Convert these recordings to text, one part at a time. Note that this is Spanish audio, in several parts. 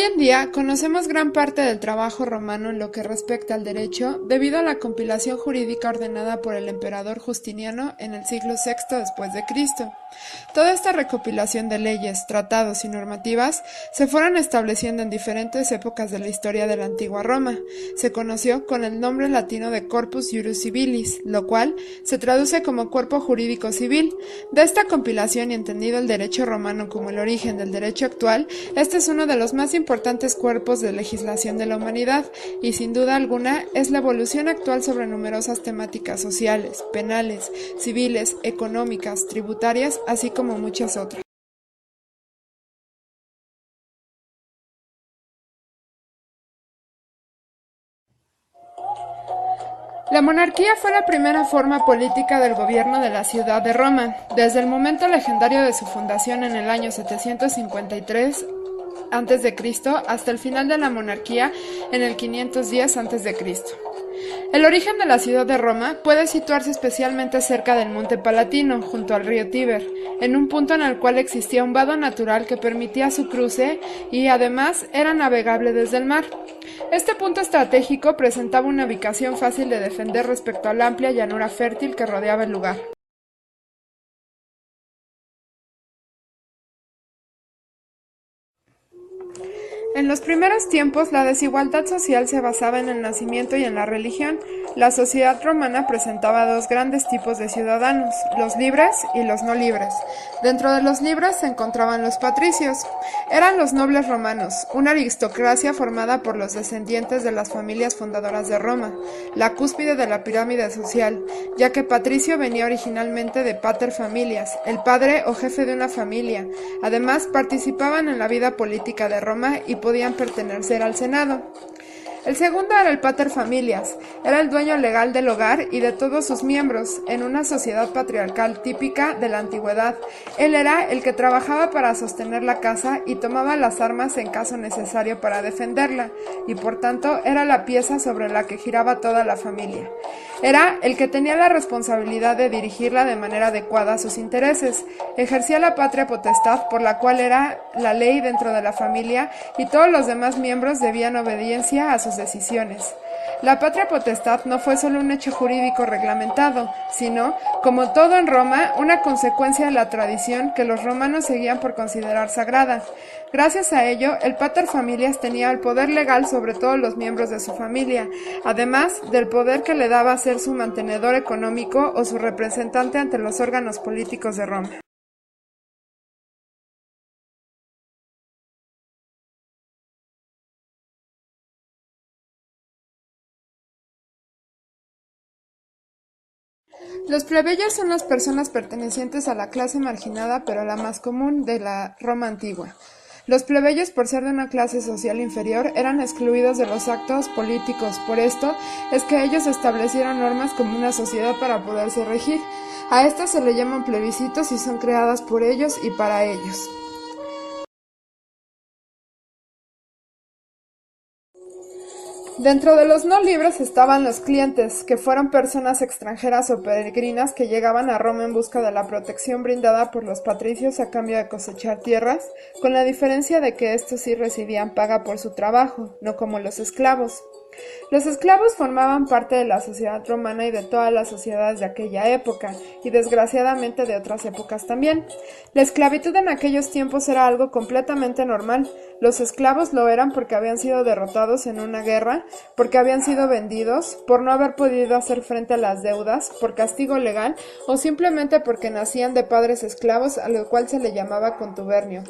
en día conocemos gran parte del trabajo romano en lo que respecta al derecho debido a la compilación jurídica ordenada por el emperador Justiniano en el siglo VI después de Cristo. Toda esta recopilación de leyes, tratados y normativas se fueron estableciendo en diferentes épocas de la historia de la antigua Roma. Se conoció con el nombre latino de Corpus Juris Civilis, lo cual se traduce como cuerpo jurídico civil. De esta compilación y entendido el derecho romano como el origen del derecho actual, este es uno de los más importantes cuerpos de legislación de la humanidad y sin duda alguna es la evolución actual sobre numerosas temáticas sociales, penales, civiles, económicas, tributarias, así como muchas otras. La monarquía fue la primera forma política del gobierno de la ciudad de Roma, desde el momento legendario de su fundación en el año 753 a.C. hasta el final de la monarquía en el 510 a.C. El origen de la ciudad de Roma puede situarse especialmente cerca del Monte Palatino, junto al río Tíber, en un punto en el cual existía un vado natural que permitía su cruce y además era navegable desde el mar. Este punto estratégico presentaba una ubicación fácil de defender respecto a la amplia llanura fértil que rodeaba el lugar. En los primeros tiempos, la desigualdad social se basaba en el nacimiento y en la religión. La sociedad romana presentaba dos grandes tipos de ciudadanos, los libres y los no libres. Dentro de los libres se encontraban los patricios. Eran los nobles romanos, una aristocracia formada por los descendientes de las familias fundadoras de Roma, la cúspide de la pirámide social, ya que patricio venía originalmente de pater familias, el padre o jefe de una familia. Además, participaban en la vida política de Roma y podían pertenecer al Senado. El segundo era el pater familias, era el dueño legal del hogar y de todos sus miembros, en una sociedad patriarcal típica de la antigüedad. Él era el que trabajaba para sostener la casa y tomaba las armas en caso necesario para defenderla, y por tanto era la pieza sobre la que giraba toda la familia. Era el que tenía la responsabilidad de dirigirla de manera adecuada a sus intereses, ejercía la patria potestad por la cual era la ley dentro de la familia y todos los demás miembros debían obediencia a sus decisiones. La patria potestad no fue solo un hecho jurídico reglamentado, sino, como todo en Roma, una consecuencia de la tradición que los romanos seguían por considerar sagrada. Gracias a ello, el pater familias tenía el poder legal sobre todos los miembros de su familia, además del poder que le daba ser su mantenedor económico o su representante ante los órganos políticos de Roma. Los plebeyos son las personas pertenecientes a la clase marginada, pero la más común de la Roma antigua. Los plebeyos, por ser de una clase social inferior, eran excluidos de los actos políticos. Por esto es que ellos establecieron normas como una sociedad para poderse regir. A estas se le llaman plebiscitos y son creadas por ellos y para ellos. Dentro de los no libres estaban los clientes, que fueron personas extranjeras o peregrinas que llegaban a Roma en busca de la protección brindada por los patricios a cambio de cosechar tierras, con la diferencia de que estos sí recibían paga por su trabajo, no como los esclavos. Los esclavos formaban parte de la sociedad romana y de todas las sociedades de aquella época, y desgraciadamente de otras épocas también. La esclavitud en aquellos tiempos era algo completamente normal. Los esclavos lo eran porque habían sido derrotados en una guerra, porque habían sido vendidos, por no haber podido hacer frente a las deudas, por castigo legal, o simplemente porque nacían de padres esclavos, a lo cual se le llamaba contubernio.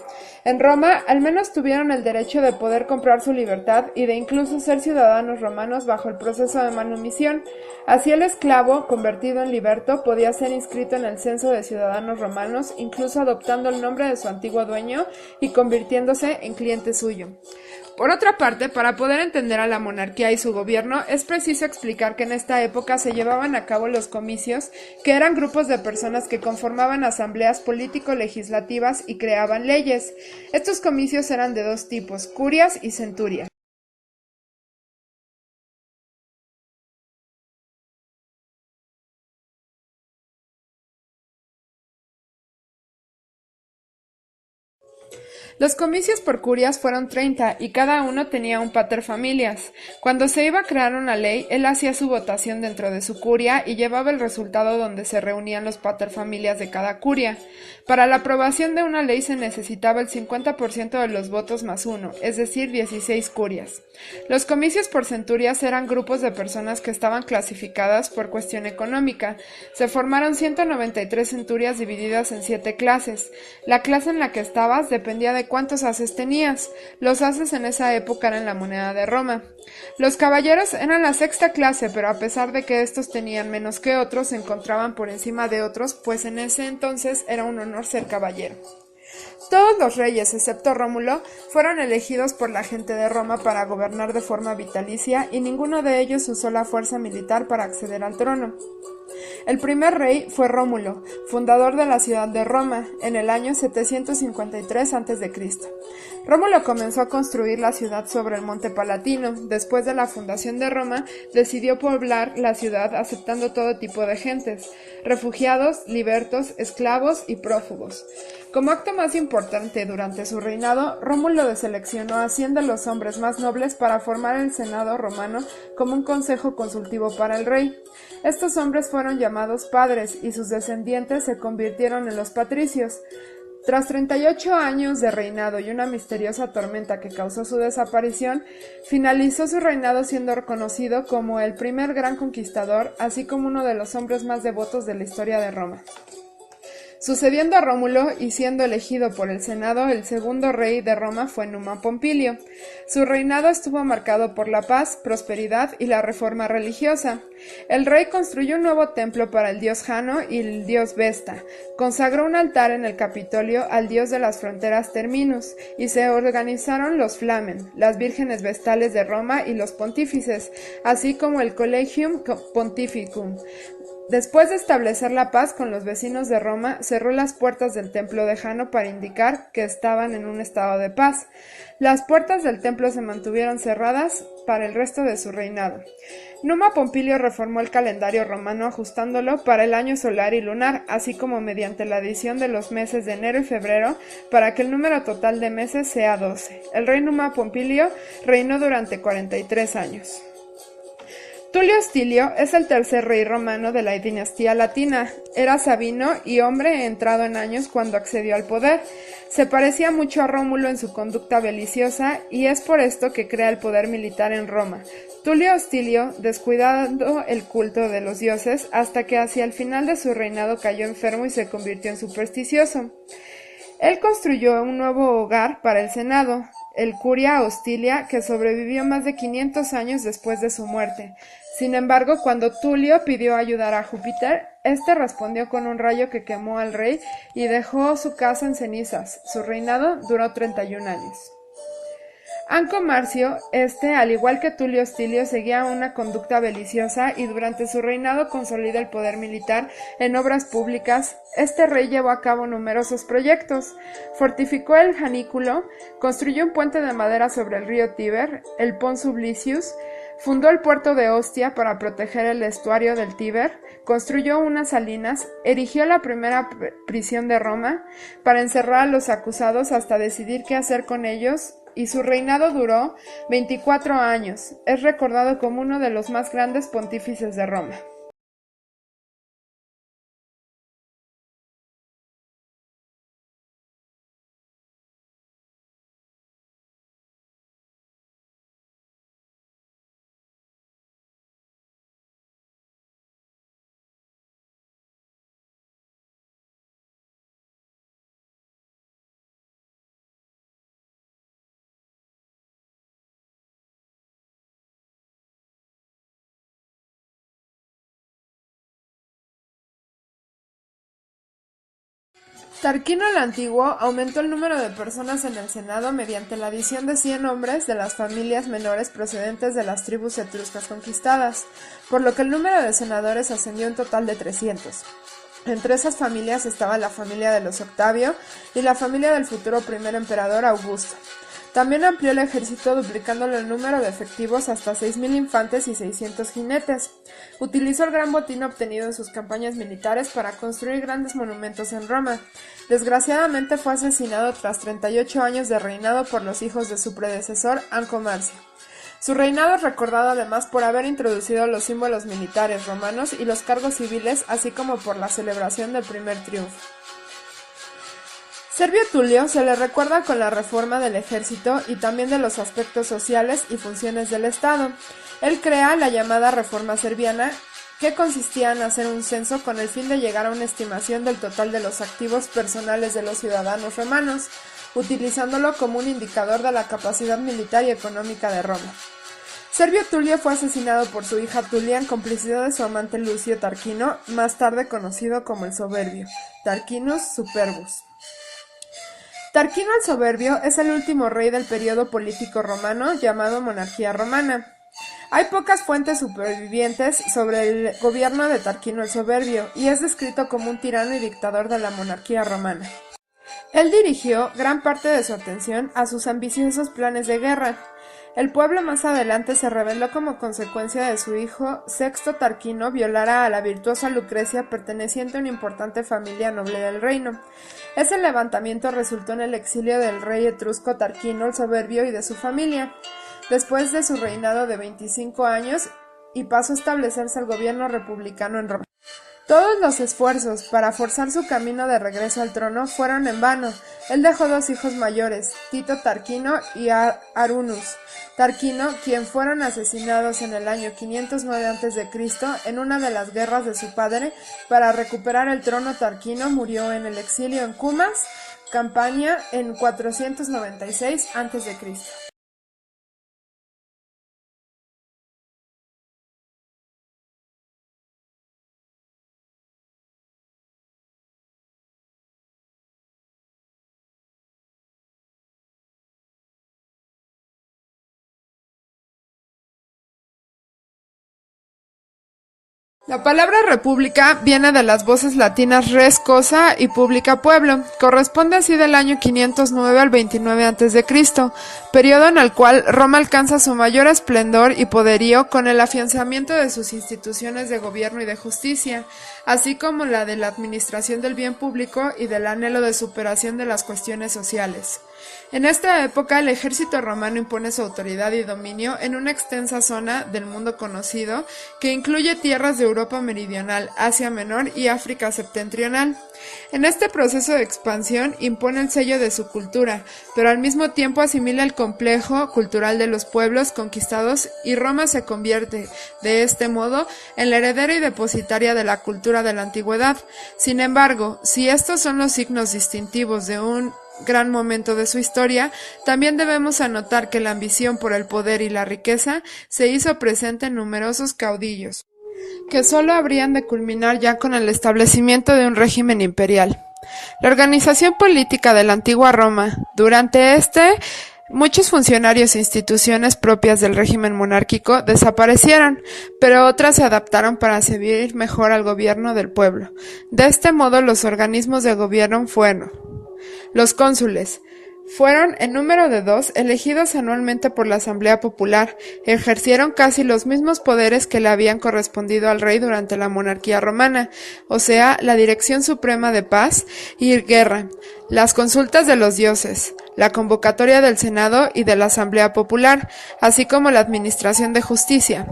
En Roma, al menos tuvieron el derecho de poder comprar su libertad y de incluso ser ciudadanos romanos bajo el proceso de manumisión. Así el esclavo, convertido en liberto, podía ser inscrito en el censo de ciudadanos romanos, incluso adoptando el nombre de su antiguo dueño y convirtiéndose en cliente suyo. Por otra parte, para poder entender a la monarquía y su gobierno, es preciso explicar que en esta época se llevaban a cabo los comicios, que eran grupos de personas que conformaban asambleas político-legislativas y creaban leyes. Estos comicios eran de dos tipos, curias y centurias. Los comicios por curias fueron 30 y cada uno tenía un paterfamilias. Cuando se iba a crear una ley, él hacía su votación dentro de su curia y llevaba el resultado donde se reunían los paterfamilias de cada curia. Para la aprobación de una ley se necesitaba el 50% de los votos más uno, es decir, 16 curias. Los comicios por centurias eran grupos de personas que estaban clasificadas por cuestión económica. Se formaron 193 centurias divididas en 7 clases. La clase en la que estabas dependía de cuántos haces tenías. Los haces en esa época eran la moneda de Roma. Los caballeros eran la sexta clase, pero a pesar de que estos tenían menos que otros, se encontraban por encima de otros, pues en ese entonces era un honor ser caballero. Todos los reyes, excepto Rómulo, fueron elegidos por la gente de Roma para gobernar de forma vitalicia y ninguno de ellos usó la fuerza militar para acceder al trono. El primer rey fue Rómulo, fundador de la ciudad de Roma, en el año 753 a.C. Rómulo comenzó a construir la ciudad sobre el monte Palatino. Después de la fundación de Roma, decidió poblar la ciudad aceptando todo tipo de gentes, refugiados, libertos, esclavos y prófugos. Como acto más importante durante su reinado, Rómulo seleccionó a 100 de los hombres más nobles para formar el Senado romano como un consejo consultivo para el rey. Estos hombres fueron llamados padres y sus descendientes se convirtieron en los patricios. Tras 38 años de reinado y una misteriosa tormenta que causó su desaparición, finalizó su reinado siendo reconocido como el primer gran conquistador, así como uno de los hombres más devotos de la historia de Roma. Sucediendo a Rómulo y siendo elegido por el Senado, el segundo rey de Roma fue Numa Pompilio. Su reinado estuvo marcado por la paz, prosperidad y la reforma religiosa. El rey construyó un nuevo templo para el dios Jano y el dios Vesta, consagró un altar en el Capitolio al dios de las fronteras Terminus, y se organizaron los Flamen, las vírgenes vestales de Roma y los pontífices, así como el Collegium Pontificum. Después de establecer la paz con los vecinos de Roma, cerró las puertas del templo de Jano para indicar que estaban en un estado de paz. Las puertas del templo se mantuvieron cerradas para el resto de su reinado. Numa Pompilio reformó el calendario romano ajustándolo para el año solar y lunar, así como mediante la adición de los meses de enero y febrero para que el número total de meses sea 12. El rey Numa Pompilio reinó durante 43 años. Tulio Hostilio es el tercer rey romano de la dinastía latina. Era sabino y hombre entrado en años cuando accedió al poder. Se parecía mucho a Rómulo en su conducta beliciosa y es por esto que crea el poder militar en Roma. Tulio Hostilio, descuidando el culto de los dioses, hasta que hacia el final de su reinado cayó enfermo y se convirtió en supersticioso. Él construyó un nuevo hogar para el Senado, el Curia Hostilia, que sobrevivió más de 500 años después de su muerte. Sin embargo, cuando Tulio pidió ayudar a Júpiter, este respondió con un rayo que quemó al rey y dejó su casa en cenizas. Su reinado duró 31 años. Anco Marcio, al igual que Tulio Hostilio, seguía una conducta beliciosa y durante su reinado consolida el poder militar en obras públicas. Este rey llevó a cabo numerosos proyectos. Fortificó el Janículo, construyó un puente de madera sobre el río Tíber, el Pons Sublicius, fundó el puerto de Ostia para proteger el estuario del Tíber, construyó unas salinas, erigió la primera prisión de Roma para encerrar a los acusados hasta decidir qué hacer con ellos, y su reinado duró 24 años. Es recordado como uno de los más grandes pontífices de Roma. Tarquino el Antiguo aumentó el número de personas en el Senado mediante la adición de 100 hombres de las familias menores procedentes de las tribus etruscas conquistadas, por lo que el número de senadores ascendió a un total de 300. Entre esas familias estaba la familia de los Octavio y la familia del futuro primer emperador Augusto. También amplió el ejército duplicándole el número de efectivos hasta 6.000 infantes y 600 jinetes. Utilizó el gran botín obtenido en sus campañas militares para construir grandes monumentos en Roma. Desgraciadamente fue asesinado tras 38 años de reinado por los hijos de su predecesor, Anco Marcio. Su reinado es recordado además por haber introducido los símbolos militares romanos y los cargos civiles, así como por la celebración del primer triunfo. Servio Tulio se le recuerda con la reforma del ejército y también de los aspectos sociales y funciones del Estado. Él crea la llamada Reforma Serviana, que consistía en hacer un censo con el fin de llegar a una estimación del total de los activos personales de los ciudadanos romanos, utilizándolo como un indicador de la capacidad militar y económica de Roma. Servio Tulio fue asesinado por su hija Tulia en complicidad de su amante Lucio Tarquino, más tarde conocido como el Soberbio, Tarquinus Superbus. Tarquino el Soberbio es el último rey del periodo político romano llamado Monarquía Romana. Hay pocas fuentes supervivientes sobre el gobierno de Tarquino el Soberbio y es descrito como un tirano y dictador de la monarquía romana. Él dirigió gran parte de su atención a sus ambiciosos planes de guerra. El pueblo más adelante se rebeló como consecuencia de su hijo Sexto Tarquino violara a la virtuosa Lucrecia perteneciente a una importante familia noble del reino. Ese levantamiento resultó en el exilio del rey etrusco Tarquino el Soberbio y de su familia. Después de su reinado de 25 años y pasó a establecerse el gobierno republicano en Roma. Todos los esfuerzos para forzar su camino de regreso al trono fueron en vano. Él dejó dos hijos mayores, Tito Tarquino y Arunus Tarquino, quien fueron asesinados en el año 509 a.C. en una de las guerras de su padre. Para recuperar el trono, Tarquino murió en el exilio en Cumas, Campania, en 496 a.C. La palabra república viene de las voces latinas res cosa y publica pueblo. Corresponde así del año 509 al 29 a.C., periodo en el cual Roma alcanza su mayor esplendor y poderío con el afianzamiento de sus instituciones de gobierno y de justicia, así como la de la administración del bien público y del anhelo de superación de las cuestiones sociales. En esta época el ejército romano impone su autoridad y dominio en una extensa zona del mundo conocido que incluye tierras de Europa meridional, Asia Menor y África septentrional. En este proceso de expansión impone el sello de su cultura, pero al mismo tiempo asimila el complejo cultural de los pueblos conquistados y Roma se convierte, de este modo, en la heredera y depositaria de la cultura de la antigüedad. Sin embargo, si estos son los signos distintivos de un gran momento de su historia, también debemos anotar que la ambición por el poder y la riqueza se hizo presente en numerosos caudillos, que solo habrían de culminar ya con el establecimiento de un régimen imperial. La organización política de la antigua Roma, durante muchos funcionarios e instituciones propias del régimen monárquico desaparecieron, pero otras se adaptaron para servir mejor al gobierno del pueblo. De este modo, los organismos de gobierno fueron los cónsules. Fueron en número de 2, elegidos anualmente por la Asamblea Popular. Ejercieron casi los mismos poderes que le habían correspondido al rey durante la monarquía romana, o sea, la dirección suprema de paz y guerra, las consultas de los dioses, la convocatoria del Senado y de la Asamblea Popular, así como la administración de justicia.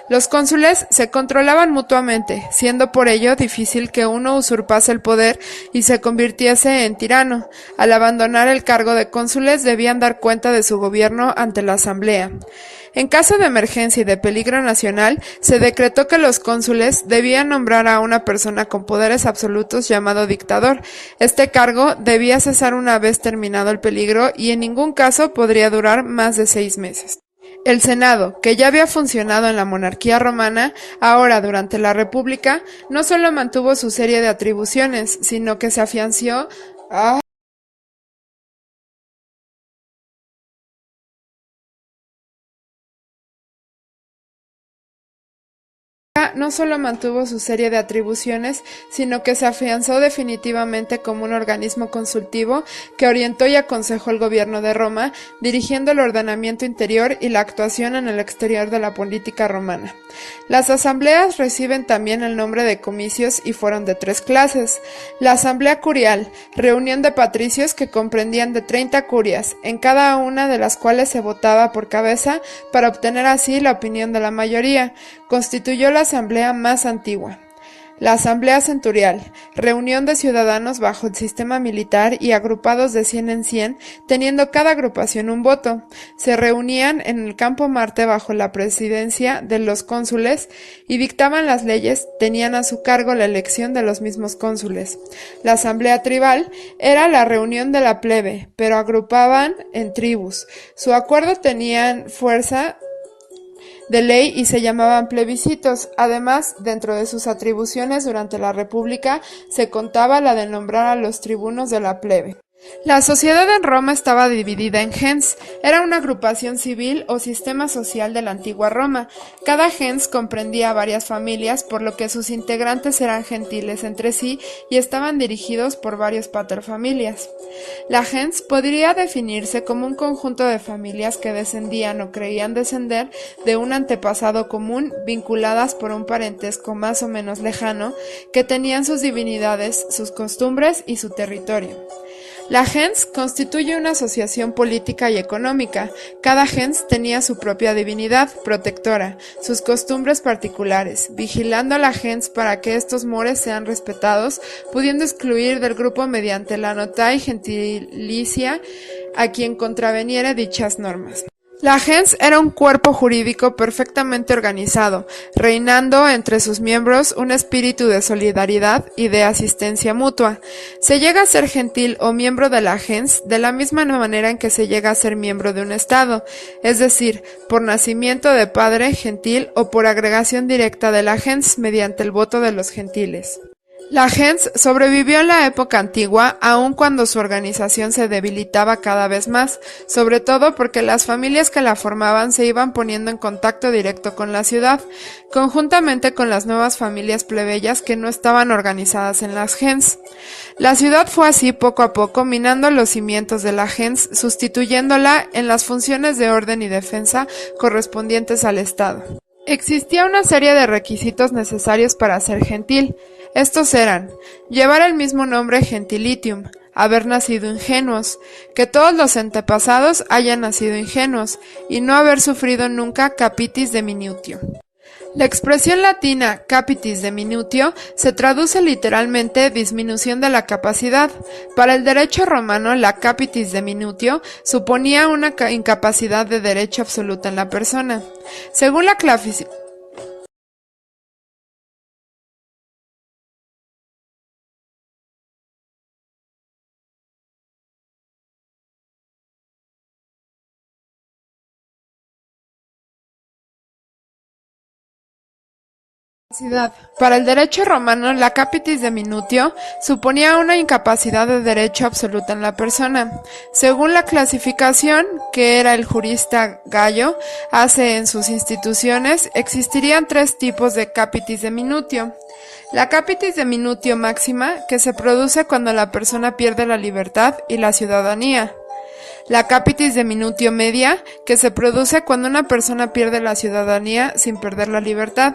Los cónsules se controlaban mutuamente, siendo por ello difícil que uno usurpase el poder y se convirtiese en tirano. Al abandonar el cargo de cónsules debían dar cuenta de su gobierno ante la Asamblea. En caso de emergencia y de peligro nacional, se decretó que los cónsules debían nombrar a una persona con poderes absolutos llamado dictador. Este cargo debía cesar una vez terminado el peligro y en ningún caso podría durar más de 6 meses. El Senado, que ya había funcionado en la monarquía romana, ahora durante la República, no solo mantuvo su serie de atribuciones, sino que se afianció no solo mantuvo su serie de atribuciones, sino que se afianzó definitivamente como un organismo consultivo que orientó y aconsejó el gobierno de Roma, dirigiendo el ordenamiento interior y la actuación en el exterior de la política romana. Las asambleas reciben también el nombre de comicios y fueron de 3 clases. La asamblea curial, reunión de patricios que comprendían de 30 curias, en cada una de las cuales se votaba por cabeza para obtener así la opinión de la mayoría, constituyó la asamblea más antigua. La asamblea centurial, reunión de ciudadanos bajo el sistema militar y agrupados de 100 en 100, teniendo cada agrupación un voto. Se reunían en el campo Marte bajo la presidencia de los cónsules y dictaban las leyes, tenían a su cargo la elección de los mismos cónsules. La asamblea tribal era la reunión de la plebe, pero agrupaban en tribus. Su acuerdo tenían fuerza de ley y se llamaban plebiscitos. Además, dentro de sus atribuciones durante la República, se contaba la de nombrar a los tribunos de la plebe. La sociedad en Roma estaba dividida en gens. Era una agrupación civil o sistema social de la antigua Roma. Cada gens comprendía varias familias, por lo que sus integrantes eran gentiles entre sí y estaban dirigidos por varios paterfamilias. La gens podría definirse como un conjunto de familias que descendían o creían descender de un antepasado común, vinculadas por un parentesco más o menos lejano, que tenían sus divinidades, sus costumbres y su territorio. La gens constituye una asociación política y económica. Cada gens tenía su propia divinidad protectora, sus costumbres particulares, vigilando a la gens para que estos mores sean respetados, pudiendo excluir del grupo mediante la notae gentilicia a quien contraveniere dichas normas. La gens era un cuerpo jurídico perfectamente organizado, reinando entre sus miembros un espíritu de solidaridad y de asistencia mutua. Se llega a ser gentil o miembro de la gens de la misma manera en que se llega a ser miembro de un estado, es decir, por nacimiento de padre gentil o por agregación directa de la gens mediante el voto de los gentiles. La gens sobrevivió en la época antigua, aun cuando su organización se debilitaba cada vez más, sobre todo porque las familias que la formaban se iban poniendo en contacto directo con la ciudad, conjuntamente con las nuevas familias plebeyas que no estaban organizadas en las gens. La ciudad fue así poco a poco minando los cimientos de la gens, sustituyéndola en las funciones de orden y defensa correspondientes al Estado. Existía una serie de requisitos necesarios para ser gentil. Estos eran: llevar el mismo nombre gentilitium, haber nacido ingenuos, que todos los antepasados hayan nacido ingenuos, y no haber sufrido nunca capitis diminutio. La expresión latina capitis diminutio se traduce literalmente disminución de la capacidad. Para el derecho romano, la capitis diminutio suponía una incapacidad de derecho absoluta en la persona. Según la clasificación para el derecho romano, la capitis diminutio suponía una incapacidad de derecho absoluta en la persona. Según la clasificación que era el jurista Gallo hace en sus instituciones, existirían 3 tipos de capitis diminutio. La capitis diminutio máxima, que se produce cuando la persona pierde la libertad y la ciudadanía. La capitis diminutio media, que se produce cuando una persona pierde la ciudadanía sin perder la libertad.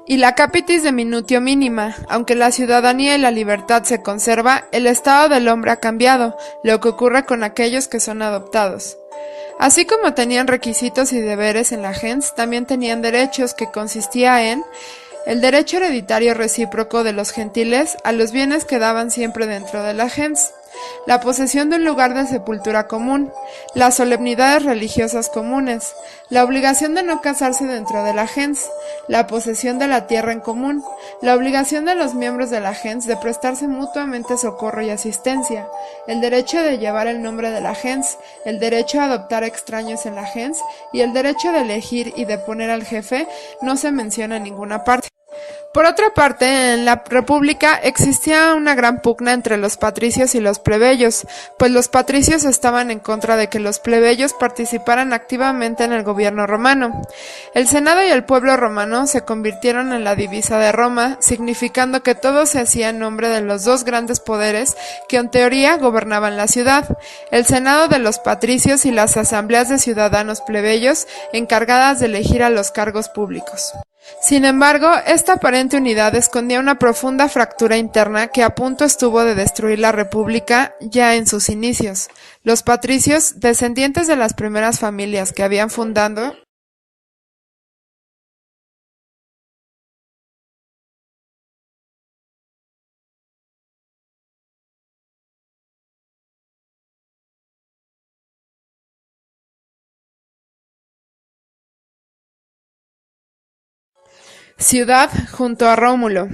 Y la capitis diminutio mínima, aunque la ciudadanía y la libertad se conserva, el estado del hombre ha cambiado, lo que ocurre con aquellos que son adoptados. Así como tenían requisitos y deberes en la gens, también tenían derechos, que consistía en el derecho hereditario recíproco de los gentiles a los bienes que daban siempre dentro de la gens, la posesión de un lugar de sepultura común, las solemnidades religiosas comunes, la obligación de no casarse dentro de la gens, la posesión de la tierra en común, la obligación de los miembros de la gens de prestarse mutuamente socorro y asistencia, el derecho de llevar el nombre de la gens, el derecho a adoptar extraños en la gens y el derecho de elegir y de poner al jefe no se menciona en ninguna parte. Por otra parte, en la República existía una gran pugna entre los patricios y los plebeyos, pues los patricios estaban en contra de que los plebeyos participaran activamente en el gobierno romano. El Senado y el pueblo romano se convirtieron en la divisa de Roma, significando que todo se hacía en nombre de los dos grandes poderes que en teoría gobernaban la ciudad, el Senado de los patricios y las asambleas de ciudadanos plebeyos encargadas de elegir a los cargos públicos. Sin embargo, esta aparente unidad escondía una profunda fractura interna que a punto estuvo de destruir la República ya en sus inicios. Los patricios, descendientes de las primeras familias que habían fundado ciudad junto a Rómulo,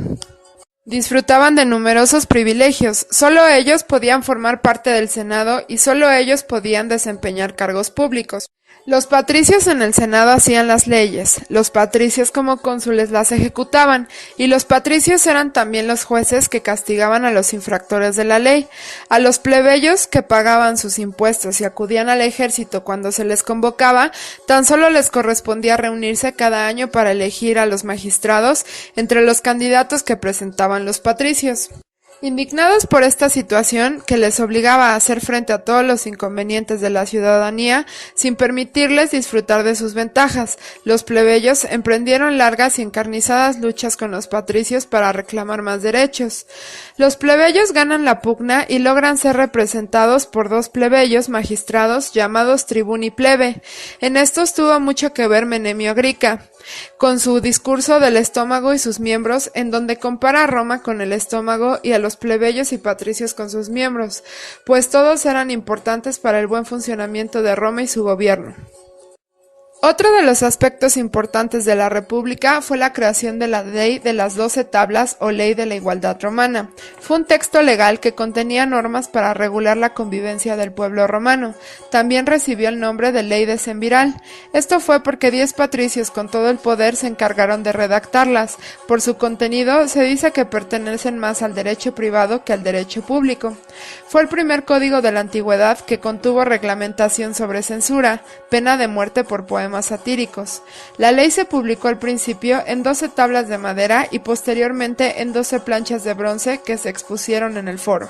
disfrutaban de numerosos privilegios, solo ellos podían formar parte del Senado y solo ellos podían desempeñar cargos públicos. Los patricios en el Senado hacían las leyes, los patricios como cónsules las ejecutaban, y los patricios eran también los jueces que castigaban a los infractores de la ley. A los plebeyos que pagaban sus impuestos y acudían al ejército cuando se les convocaba, tan solo les correspondía reunirse cada año para elegir a los magistrados entre los candidatos que presentaban los patricios. Indignados por esta situación, que les obligaba a hacer frente a todos los inconvenientes de la ciudadanía, sin permitirles disfrutar de sus ventajas, los plebeyos emprendieron largas y encarnizadas luchas con los patricios para reclamar más derechos. Los plebeyos ganan la pugna y logran ser representados por dos plebeyos magistrados llamados tribún y plebe. En estos tuvo mucho que ver Menemio Agrica, con su discurso del estómago y sus miembros, en donde compara a Roma con el estómago y a los plebeyos y patricios con sus miembros, pues todos eran importantes para el buen funcionamiento de Roma y su gobierno. Otro de los aspectos importantes de la República fue la creación de la Ley de las 12 Tablas o Ley de la Igualdad Romana. Fue un texto legal que contenía normas para regular la convivencia del pueblo romano. También recibió el nombre de Ley Decemviral. Esto fue porque 10 patricios con todo el poder se encargaron de redactarlas. Por su contenido se dice que pertenecen más al derecho privado que al derecho público. Fue el primer código de la antigüedad que contuvo reglamentación sobre censura, pena de muerte por poemas satíricos. La ley se publicó al principio en 12 tablas de madera y posteriormente en 12 planchas de bronce que se expusieron en el foro.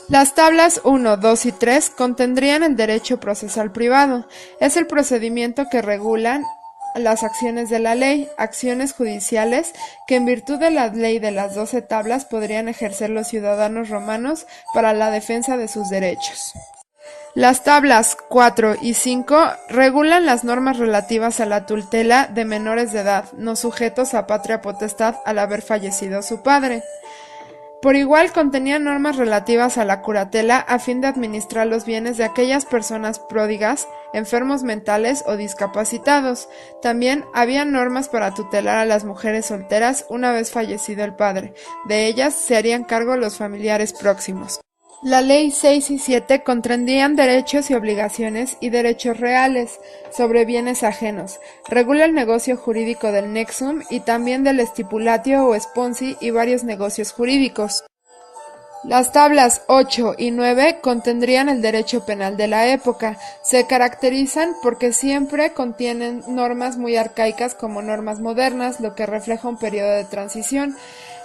Las tablas 1, 2 y 3 contendrían el derecho procesal privado. Es el procedimiento que regulan las acciones de la ley, acciones judiciales que en virtud de la ley de las 12 tablas podrían ejercer los ciudadanos romanos para la defensa de sus derechos. Las tablas 4 y 5 regulan las normas relativas a la tutela de menores de edad, no sujetos a patria potestad al haber fallecido su padre. Por igual contenían normas relativas a la curatela a fin de administrar los bienes de aquellas personas pródigas, enfermos mentales o discapacitados. También había normas para tutelar a las mujeres solteras una vez fallecido el padre. De ellas se harían cargo los familiares próximos. La ley 6 y 7 comprendían derechos y obligaciones y derechos reales sobre bienes ajenos. Regula el negocio jurídico del nexum y también del stipulatio o sponsi y varios negocios jurídicos. Las tablas 8 y 9 contendrían el derecho penal de la época. Se caracterizan porque siempre contienen normas muy arcaicas como normas modernas, lo que refleja un periodo de transición.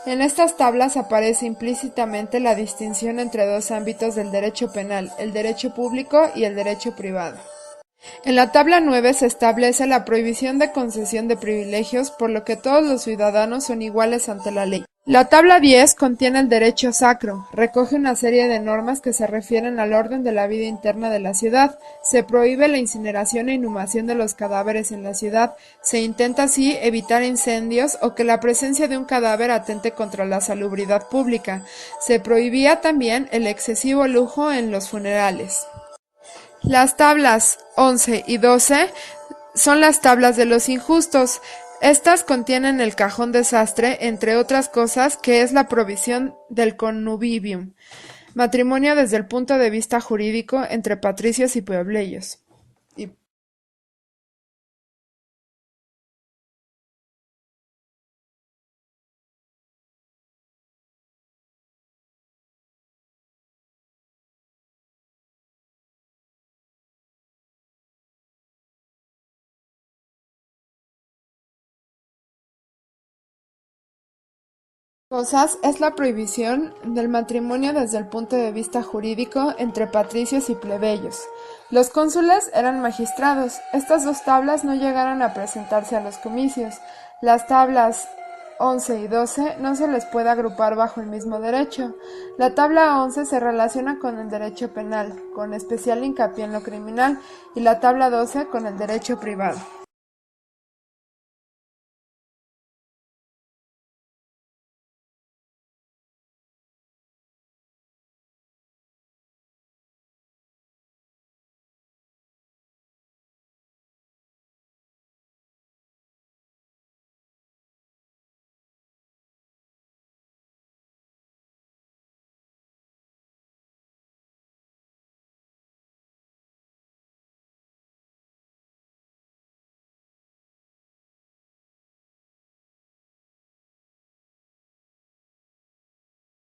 En estas tablas aparece implícitamente la distinción entre dos ámbitos del derecho penal, el derecho público y el derecho privado. En la tabla 9 se establece la prohibición de concesión de privilegios, por lo que todos los ciudadanos son iguales ante la ley. La tabla 10 contiene el derecho sacro, recoge una serie de normas que se refieren al orden de la vida interna de la ciudad, se prohíbe la incineración e inhumación de los cadáveres en la ciudad, se intenta así evitar incendios o que la presencia de un cadáver atente contra la salubridad pública, se prohibía también el excesivo lujo en los funerales. Las tablas 11 y 12 son las tablas de los injustos. Estas contienen el cajón desastre, entre otras cosas, que es la provisión del connubium, matrimonio desde el punto de vista jurídico entre patricios y plebeyos. Cosas es la prohibición del matrimonio desde el punto de vista jurídico entre patricios y plebeyos. Los cónsules eran magistrados. Estas dos tablas no llegaron a presentarse a los comicios. Las tablas 11 y 12 no se les puede agrupar bajo el mismo derecho. La tabla 11 se relaciona con el derecho penal, con especial hincapié en lo criminal, y la tabla 12 con el derecho privado.